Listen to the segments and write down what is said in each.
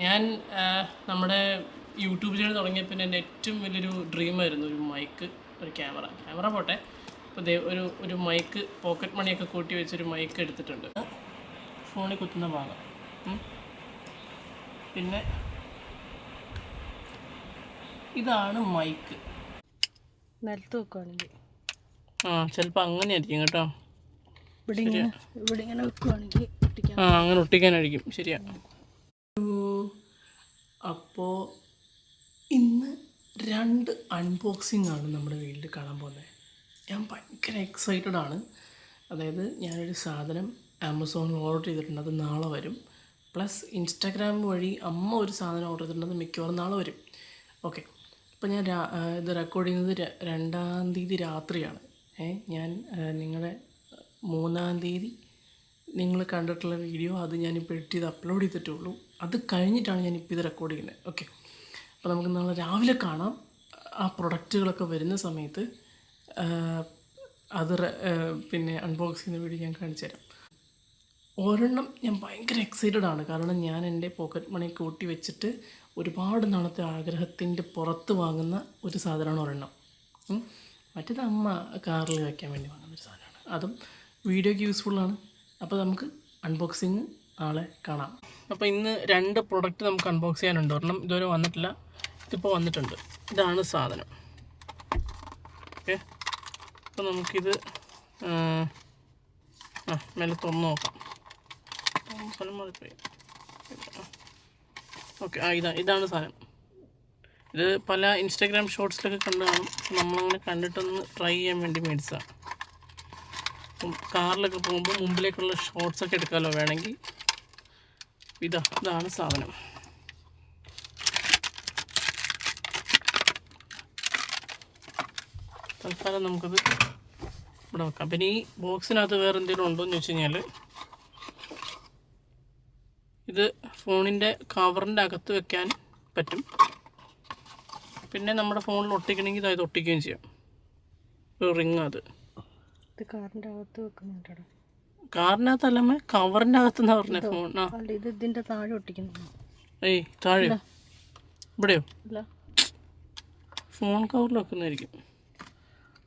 ഞാൻ നമ്മുടെ YouTube channel തുടങ്ങിയപ്പോൾ എൻ്റെ ഏറ്റവും വലിയൊരു ഡ്രീമായിരുന്നു ഒരു മൈക്ക്, ഒരു ക്യാമറ പോട്ടെ. അപ്പോൾ ഒരു മൈക്ക്, പോക്കറ്റ് മണിയൊക്കെ കൂട്ടി വെച്ചൊരു മൈക്ക് എടുത്തിട്ടുണ്ട്. ഫോണിൽ കുത്തുന്ന ഭാഗം. പിന്നെ ഇതാണ് മൈക്ക്. നിലത്ത് വെക്കുവാണെങ്കിൽ ചിലപ്പോൾ അങ്ങനെ ആയിരിക്കും കേട്ടോ. ഇവിടെ ഇങ്ങനെ വെക്കുവാണെങ്കിൽ അങ്ങനെ ഒട്ടിക്കാനായിരിക്കും. ശരിയാ. അപ്പോൾ ഇന്ന് 2 അൺബോക്സിംഗ് ആണ് നമ്മുടെ വീട്ടിൽ കാണാൻ പോകുന്നത്. ഞാൻ ഭയങ്കര എക്സൈറ്റഡ് ആണ്. അതായത് ഞാനൊരു സാധനം ആമസോണിൽ ഓർഡർ ചെയ്തിട്ടുണ്ട്, അത് നാളെ വരും. പ്ലസ് ഇൻസ്റ്റാഗ്രാം വഴി അമ്മ ഒരു സാധനം ഓർഡർ ചെയ്തിട്ടുണ്ട്, അത് മിക്കവാറും നാളെ വരും. ഓക്കെ, അപ്പോൾ ഞാൻ ഇത് റെക്കോർഡ് ചെയ്യുന്നത് 2-ാം തീയതി രാത്രിയാണ്. ഞാൻ നിങ്ങളെ 3-ാം തീയതി നിങ്ങൾ കണ്ടിട്ടുള്ള വീഡിയോ അത് ഞാനിപ്പോൾ എഡിറ്റ് ചെയ്ത് അപ്ലോഡ് ചെയ്തിട്ടുള്ളൂ. അത് കഴിഞ്ഞിട്ടാണ് ഞാനിപ്പോൾ ഇത് റെക്കോർഡ് ചെയ്യുന്നത്. ഓക്കെ, അപ്പോൾ നമുക്ക് നാളെ രാവിലെ കാണാം. ആ പ്രൊഡക്റ്റുകളൊക്കെ വരുന്ന സമയത്ത് അത് പിന്നെ അൺബോക്സ് ചെയ്യുന്ന വീഡിയോ ഞാൻ കാണിച്ചു തരാം. ഒരെണ്ണം ഞാൻ ഭയങ്കര എക്സൈറ്റഡ് ആണ്. കാരണം ഞാൻ എൻ്റെ പോക്കറ്റ് മണി കൂട്ടി വെച്ചിട്ട് ഒരുപാട് നാളത്തെ ആഗ്രഹത്തിൻ്റെ പുറത്ത് വാങ്ങുന്ന ഒരു സാധനമാണ് ഒരെണ്ണം. മറ്റേത് അമ്മ കാറിൽ വയ്ക്കാൻ വേണ്ടി വാങ്ങുന്നൊരു സാധനമാണ്. അതും വീഡിയോയ്ക്ക് യൂസ്ഫുള്ളാണ്. അപ്പോൾ നമുക്ക് അൺബോക്സിങ് നാളെ കാണാം. അപ്പോൾ ഇന്ന് 2 പ്രൊഡക്റ്റ് നമുക്ക് അൺബോക്സ് ചെയ്യാനുണ്ട്. ഒരെണ്ണം ഇതുവരെ വന്നിട്ടില്ല, ഇതിപ്പോൾ വന്നിട്ടുണ്ട്. ഇതാണ് സാധനം. ഓക്കെ, അപ്പോൾ നമുക്കിത് മേലെ തുറന്ന് നോക്കാം. ഓക്കെ, ഇതാണ് സാധനം. ഇത് പല ഇൻസ്റ്റാഗ്രാം ഷോർട്സിലൊക്കെ കണ്ടു കാണും. നമ്മളങ്ങനെ കണ്ടിട്ടൊന്ന് ട്രൈ ചെയ്യാൻ വേണ്ടി മേടിച്ചതാണ്. അപ്പം കാറിലൊക്കെ പോകുമ്പോൾ മുമ്പിലേക്കുള്ള ഷോർട്സൊക്കെ എടുക്കാമല്ലോ വേണമെങ്കിൽ. ഇതാണ് സാധനം. തൽക്കാലം നമുക്കത് ഇവിടെ വെക്കാം. പിന്നെ ഈ ബോക്സിനകത്ത് വേറെ എന്തെങ്കിലും ഉണ്ടോ എന്ന് വെച്ച് കഴിഞ്ഞാൽ, ഇത് ഫോണിൻ്റെ കവറിൻ്റെ അകത്ത് വെക്കാൻ പറ്റും. പിന്നെ നമ്മുടെ ഫോണിൽ ഒട്ടിക്കണമെങ്കിൽ ഇത് ഒട്ടിക്കുകയും ചെയ്യാം. ഒരു റിങ്. അത് കാറിൻ്റെ അകത്ത് വെക്കുന്നുണ്ടോ? കാറിനകത്തല്ലമ്മേ, കവറിൻ്റെ അകത്തെന്നാ പറഞ്ഞത്. ഫോൺ ഇത് ഇതിൻ്റെ താഴെ ഒട്ടിക്കുന്നു. താഴെയോ? ഇവിടെയോ? അല്ല, ഫോൺ കവറിൽ വെക്കുന്നതായിരിക്കും.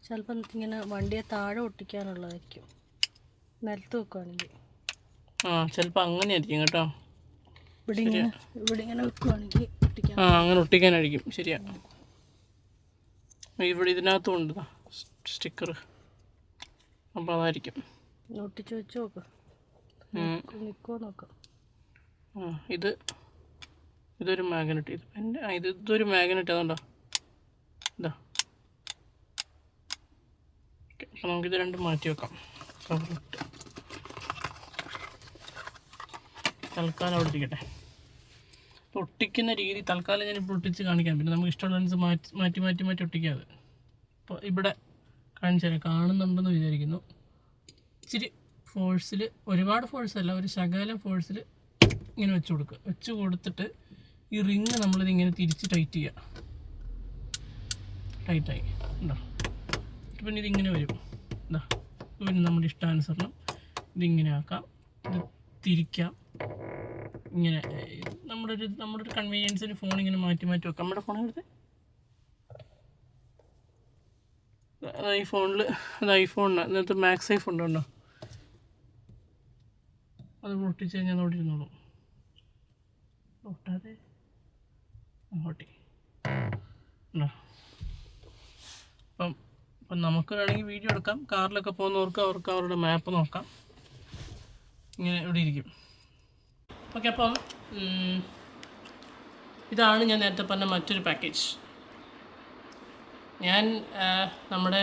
ചിലപ്പോൾ ഇങ്ങനെ വണ്ടിയെ താഴെ ഒട്ടിക്കാനുള്ളതായിരിക്കും, നിലത്ത് വെക്കുവാണെങ്കിൽ. ചിലപ്പോൾ അങ്ങനെ ആയിരിക്കും കേട്ടോ. ഇവിടെ ഇങ്ങനെ വെക്കുവാണെങ്കിൽ അങ്ങനെ ഒട്ടിക്കാനായിരിക്കും. ശരിയാ. ഇവിടെ ഇതിനകത്തും ഉണ്ട് സ്റ്റിക്കർ. അപ്പോൾ അതായിരിക്കും. ഒട്ടിച്ച് വെച്ച് നോക്ക്, നിൽക്കുമോ നോക്കാം. ഇതൊരു മാഗ്നറ്റ്. ഇതൊരു മാഗ്നറ്റ്. അതുകൊണ്ടോ ഇതാ. ഓക്കെ, അപ്പോൾ നമുക്കിത് രണ്ടും മാറ്റി വെക്കാം. കവറിട്ട് തൽക്കാലം അവിടെ ഇരിക്കട്ടെ. ഒട്ടിക്കുന്ന രീതി തൽക്കാലം ഞാനിപ്പോൾ ഒട്ടിച്ച് കാണിക്കാം. പിന്നെ നമുക്ക് ഇഷ്ടമുള്ള ലെൻസ് മാറ്റി ഒട്ടിക്കാതെ. അപ്പോൾ ഇവിടെ കാണിച്ചു തരാം. കാണുന്നുണ്ടെന്ന് വിചാരിക്കുന്നു. ഇച്ചിരി ഫോഴ്സിൽ, ഒരുപാട് ഫോഴ്സല്ല, ഒരു ശകലം ഫോഴ്സിൽ ഇങ്ങനെ വെച്ച് കൊടുത്തിട്ട് ഈ റിങ് നമ്മളിതിങ്ങനെ തിരിച്ച് ടൈറ്റ് ചെയ്യുക. ടൈറ്റായി ഉണ്ടോ? പിന്നെ ഇതിങ്ങനെ വരും. എന്താ, പിന്നെ നമ്മുടെ ഇഷ്ടാനുസരണം ഇതിങ്ങനെ ആക്കാം, ഇത് തിരിക്കാം. ഇങ്ങനെ നമ്മുടെ ഒരു കൺവീനിയൻസിന് ഫോൺ ഇങ്ങനെ മാറ്റി വെക്കാം. നമ്മുടെ ഫോൺ എടുത്ത് ഈ ഫോണിൽ ഐഫോണിന് ഇന്നത്തെ മാക്സ് ഐഫോൺ ഉണ്ടോ, അത് പൊട്ടിച്ച് കഴിഞ്ഞാൽ അത് അവിടെ ഇരുന്നോളൂ. ഒട്ടാതെ ഓട്ടി ഉണ്ടോ? അപ്പം നമുക്ക് വേണമെങ്കിൽ വീഡിയോ എടുക്കാം. കാറിലൊക്കെ പോകുന്നവർക്ക് അവർക്ക് അവരുടെ മാപ്പ് നോക്കാം. ഇങ്ങനെ ഇവിടെ ഇരിക്കും. ഓക്കെ, അപ്പം ഇതാണ് ഞാൻ നേരത്തെ പറഞ്ഞ മറ്റൊരു പാക്കേജ്. ഞാൻ നമ്മുടെ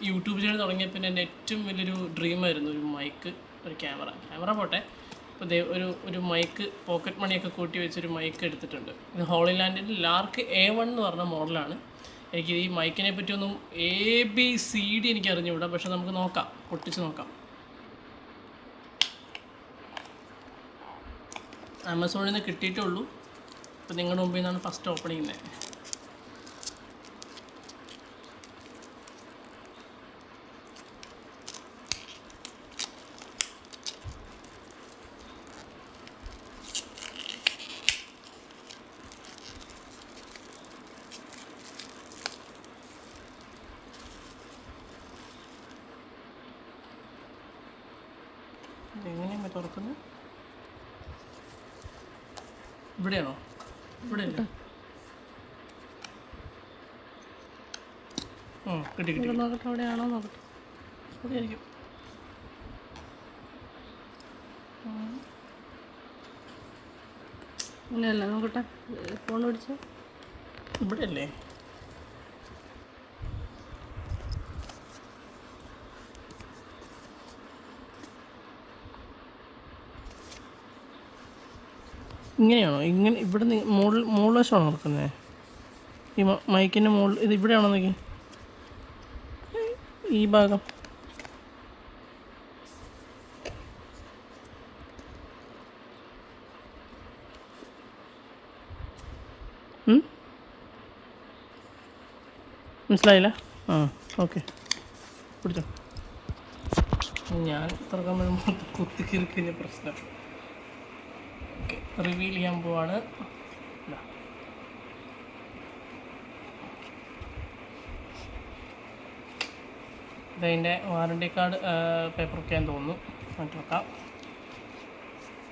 യൂട്യൂബ് ചാനൽ തുടങ്ങിയപ്പോൾ എൻ്റെ ഏറ്റവും വലിയൊരു ഡ്രീമായിരുന്നു ഒരു മൈക്ക്, ഒരു ക്യാമറ പോട്ടെ. അപ്പോൾ ഒരു മൈക്ക്, പോക്കറ്റ് മണിയൊക്കെ കൂട്ടി വെച്ചൊരു മൈക്ക് എടുത്തിട്ടുണ്ട്. ഇത് ഹോളിലാൻഡിൻ്റെ ലാർക്ക് A1 എന്ന് പറഞ്ഞ മോഡലാണ്. എനിക്ക് ഈ മൈക്കിനെ പറ്റിയൊന്നും ABCD എനിക്ക് അറിഞ്ഞുകൂടാ, പക്ഷെ നമുക്ക് നോക്കാം, പൊട്ടിച്ച് നോക്കാം. ആമസോണിൽ നിന്ന് കിട്ടിയിട്ടേ ഉള്ളൂ. അപ്പോൾ നിങ്ങളുടെ മുമ്പിൽ നിന്നാണ് ഫസ്റ്റ് ഓപ്പൺ ചെയ്യുന്നത്. ഇവിടെയാണോ? ഇവിടെ അല്ലേ? കിട്ടി കിട്ടി. നോക്കട്ടെ, അവിടെയാണോ നോക്കട്ടെ. ഇവിടെ ആയിരിക്കും. ഇങ്ങനെയല്ല, നോക്കട്ടെ. ഫോൺ പിടിച്ച് ഇവിടെ അല്ലേ? ഇങ്ങനെയാണോ? ഇങ്ങനെ ഇവിടെ മുകളിൽ വശമാണോ നടക്കുന്നത്? ഈ മൈക്കിൻ്റെ മുകളിൽ ഇത് ഇവിടെയാണോ നോക്കി? ഈ ഭാഗം മനസ്സിലായില്ല? ആ ഓക്കെ, പിടിച്ചോ. ഞാൻ തുറക്കാൻ വരുമ്പോൾ കുത്തി കീറിക്കഴിഞ്ഞ പ്രശ്നം. ഓക്കെ, റിവീൽ ചെയ്യാൻ പോവാണ്. ഇതതിൻ്റെ വാറണ്ടി കാർഡ് പേപ്പറൊക്കെ ഞാൻ തോന്നുന്നു. മാറ്റി വെക്കാം.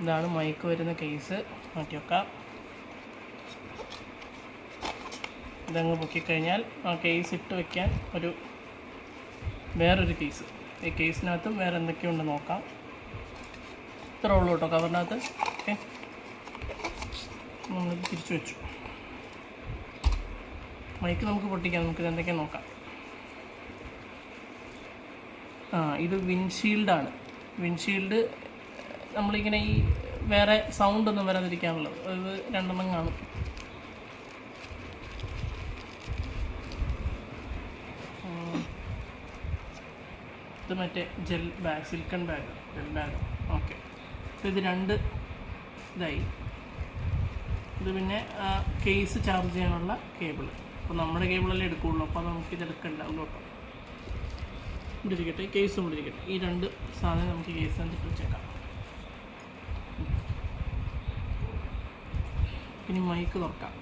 ഇതാണ് മൈക്ക് വരുന്ന കേസ്. മാറ്റി വെക്കാം. ഇതങ്ങ് പൊക്കിക്കഴിഞ്ഞാൽ ആ കേസ് ഇട്ട് വയ്ക്കാൻ വേറൊരു കേസ്. ഈ കേസിനകത്തും വേറെ എന്തൊക്കെയുണ്ട് നോക്കാം. ഇത്ര ഉള്ളൂ കേട്ടോ കവറിനകത്ത്. ഓക്കെ, നമ്മൾ തിരിച്ചു വെച്ചു. മൈക്ക് നമുക്ക് പൊട്ടിക്കാം. നമുക്കിത് എന്തൊക്കെയാണ് നോക്കാം. ഇത് വിൻഷീൽഡാണ്. വിൻഷീൽഡ് നമ്മളിങ്ങനെ ഈ വേറെ സൗണ്ടൊന്നും വരാതിരിക്കാനുള്ളത്. ഇത് 2 എണ്ണം കാണും. ഇത് മറ്റേ gel bag, silicone bag, gel bag. Okay, ഇത് 2 ഇതായി. ഇത് പിന്നെ കേസ് ചാർജ് ചെയ്യാനുള്ള കേബിൾ. അപ്പോൾ നമ്മുടെ കേബിളല്ലേ എടുക്കുകയുള്ളൂ, അപ്പോൾ നമുക്കിത് എടുക്കണ്ടാവുള്ളൂ കേട്ടോ. ഇവിടെ ഇരിക്കട്ടെ, കേസും ഇവിടെ ഇരിക്കട്ടെ. ഈ 2 സാധനം നമുക്ക് കേസ് എന്നിട്ട് വെച്ചേക്കാം. ഇനി മൈക്ക് തുറക്കാം.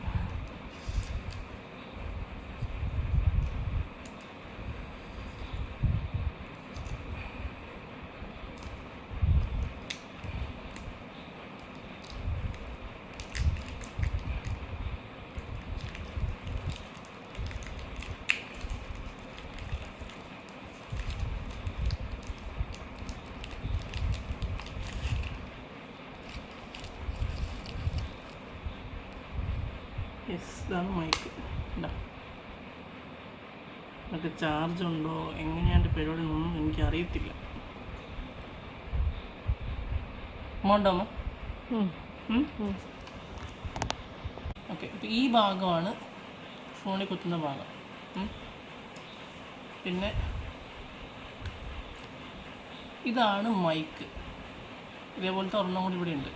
യെസ്, ഇതാണ് മൈക്ക്. ഇതാ, മറ്റേ ചാർജ് ഉണ്ടോ എങ്ങനെയാണ് പരിപാടി ഒന്നും എനിക്കറിയത്തില്ല. മോണ്ടോ അമ്മ? ഓക്കെ, അപ്പോൾ ഈ ഭാഗമാണ് ഫോണിൽ കുത്തുന്ന ഭാഗം. പിന്നെ ഇതാണ് മൈക്ക്. ഇതേപോലത്തെ ഒരെണ്ണം കൂടി ഇവിടെ ഉണ്ട്.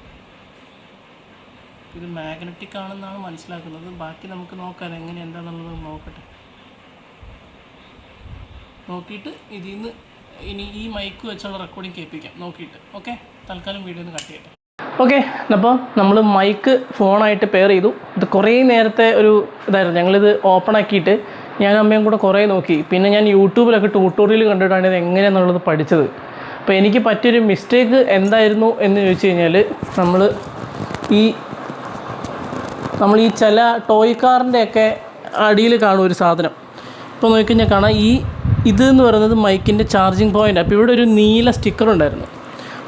ഇത് മാഗ്നറ്റിക് ആണെന്നാണ് മനസ്സിലാക്കുന്നത്. ബാക്കി നമുക്ക് നോക്കാം എങ്ങനെ എന്താണെന്നുള്ളത് നോക്കട്ടെ. നോക്കിയിട്ട് ഇതിൽ നിന്ന് ഇനി ഈ മൈക്ക് വെച്ചുള്ള റെക്കോർഡിങ് കേൾപ്പിക്കാം നോക്കിയിട്ട്. ഓക്കെ, തൽക്കാലം വീഡിയോ ഒന്ന് കട്ട് ചെയ്യട്ടെ. ഓക്കെ, അപ്പോൾ നമ്മൾ മൈക്ക് ഫോണായിട്ട് പെയർ ചെയ്തു. ഇത് കുറേ നേരത്തെ ഒരു ഇതായിരുന്നു. ഞങ്ങളിത് ഓപ്പൺ ആക്കിയിട്ട് ഞാൻ അമ്മയും കൂടെ കുറേ നോക്കി. പിന്നെ ഞാൻ യൂട്യൂബിലൊക്കെ ട്യൂട്ടോറിയൽ കണ്ടിട്ടാണ് ഇത് എങ്ങനെയാണെന്നുള്ളത് പഠിച്ചത്. അപ്പോൾ എനിക്ക് പറ്റിയൊരു മിസ്റ്റേക്ക് എന്തായിരുന്നു എന്ന് ചോദിച്ചു കഴിഞ്ഞാൽ, നമ്മൾ ഈ ചില ടോയ് കാറിൻ്റെയൊക്കെ അടിയിൽ കാണും ഒരു സാധനം. ഇപ്പോൾ നോക്കിക്കഴിഞ്ഞാൽ കാണാം, ഇതെന്ന് പറയുന്നത് മൈക്കിൻ്റെ ചാർജിങ് പോയിൻ്റ്. അപ്പോൾ ഇവിടെ ഒരു നീല സ്റ്റിക്കർ ഉണ്ടായിരുന്നു.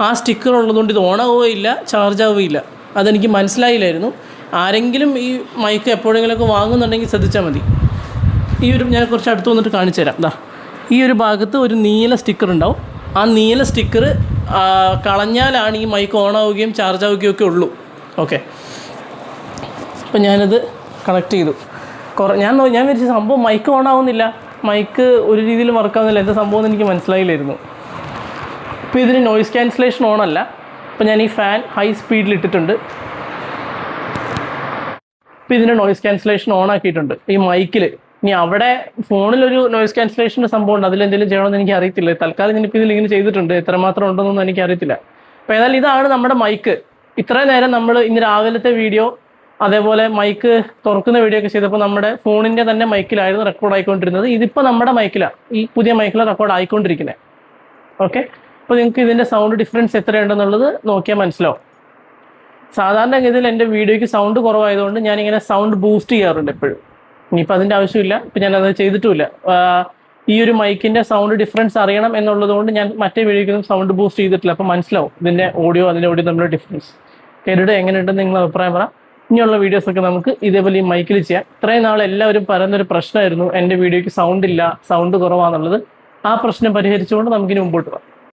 ആ സ്റ്റിക്കർ ഉള്ളതുകൊണ്ട് ഇത് ഓണാവുകയില്ല, ചാർജ് ആവുകയില്ല. അതെനിക്ക് മനസ്സിലായില്ലായിരുന്നു. ആരെങ്കിലും ഈ മൈക്ക് എപ്പോഴെങ്കിലുമൊക്കെ വാങ്ങുന്നുണ്ടെങ്കിൽ ശ്രദ്ധിച്ചാൽ മതി. ഞാൻ കുറച്ച് അടുത്ത് വന്നിട്ട് കാണിച്ചു തരാം. ദാ, ഈ ഒരു ഭാഗത്ത് ഒരു നീല സ്റ്റിക്കർ ഉണ്ടാവും. ആ നീല സ്റ്റിക്കർ കളഞ്ഞാലാണ് ഈ മൈക്ക് ഓണാവുകയും ചാർജ് ആവുകയും ഒക്കെ ഉള്ളൂ. ഓക്കെ, അപ്പോൾ ഞാനത് കണക്ട് ചെയ്തു. ഞാൻ വിചാരിച്ച സംഭവം മൈക്ക് ഓണാവുന്നില്ല, മൈക്ക് ഒരു രീതിയിൽ വർക്കാവുന്നില്ല, എന്താ സംഭവം എന്ന് എനിക്ക് മനസ്സിലായില്ലായിരുന്നു. ഇപ്പോൾ ഇതിന് നോയിസ് ക്യാൻസലേഷൻ ഓണല്ല. അപ്പോൾ ഞാൻ ഈ ഫാൻ ഹൈ സ്പീഡിൽ ഇട്ടിട്ടുണ്ട്. ഇപ്പോൾ ഇതിൻ്റെ നോയിസ് ക്യാൻസലേഷൻ ഓൺ ആക്കിയിട്ടുണ്ട് ഈ മൈക്കിൽ. ഇനി അവിടെ ഫോണിലൊരു നോയിസ് ക്യാൻസലേഷൻ്റെ സംഭവം ഉണ്ട്, അതിലെന്തെങ്കിലും ചെയ്യണമെന്ന് എനിക്ക് അറിയത്തില്ല. തൽക്കാലം ഞാനിപ്പോൾ ഇതിലിങ്ങനെ ചെയ്തിട്ടുണ്ട്. എത്രമാത്രം ഉണ്ടെന്നൊന്നും എനിക്കറിയത്തില്ല. അപ്പോൾ ഏതായാലും ഇതാണ് നമ്മുടെ മൈക്ക്. ഇത്രയും നേരം നമ്മൾ ഇന്ന് രാവിലത്തെ വീഡിയോ അതേപോലെ മൈക്ക് തുറക്കുന്ന വീഡിയോ ഒക്കെ ചെയ്തപ്പോൾ നമ്മുടെ ഫോണിൻ്റെ തന്നെ മൈക്കിലായിരുന്നു റെക്കോർഡ് ആയിക്കൊണ്ടിരുന്നത്. ഇതിപ്പോൾ നമ്മുടെ മൈക്കിലാണ്, ഈ പുതിയ മൈക്കിലാണ് റെക്കോർഡ് ആയിക്കൊണ്ടിരിക്കുന്നത്. ഓക്കെ, അപ്പോൾ നിങ്ങൾക്ക് ഇതിൻ്റെ സൗണ്ട് ഡിഫറൻസ് എത്രയുണ്ടെന്നുള്ളത് നോക്കിയാൽ മനസ്സിലാവും. സാധാരണഗതിയിൽ എൻ്റെ വീഡിയോയ്ക്ക് സൗണ്ട് കുറവായതുകൊണ്ട് ഞാനിങ്ങനെ സൗണ്ട് ബൂസ്റ്റ് ചെയ്യാറുണ്ട് എപ്പോഴും. ഇനിയിപ്പോൾ അതിൻ്റെ ആവശ്യമില്ല, ഇപ്പം ഞാനത് ചെയ്തിട്ടുമില്ല. ഈ ഒരു മൈക്കിൻ്റെ സൗണ്ട് ഡിഫറൻസ് അറിയണം എന്നുള്ളത് കൊണ്ട് ഞാൻ മറ്റേ വീഡിയോയ്ക്കൊന്നും സൗണ്ട് ബൂസ്റ്റ് ചെയ്തിട്ടില്ല. അപ്പോൾ മനസ്സിലാവും ഇതിൻ്റെ ഓഡിയോ തമ്മിലുള്ള ഡിഫറൻസ്. കേട്ടിട്ട് എങ്ങനെയുണ്ടെന്ന് നിങ്ങൾ അഭിപ്രായം പറ. ഇനിയുള്ള വീഡിയോസൊക്കെ നമുക്ക് ഇതേപോലെ ഈ മൈക്കിൽ ചെയ്യാം. ഇത്രയും നാൾ എല്ലാവരും പറയുന്നൊരു പ്രശ്നമായിരുന്നു എൻ്റെ വീഡിയോയ്ക്ക് സൗണ്ട് ഇല്ല, സൗണ്ട് കുറവാന്നുള്ളത്. ആ പ്രശ്നം പരിഹരിച്ചുകൊണ്ട് നമുക്കിനി മുമ്പോട്ട് പോകാം.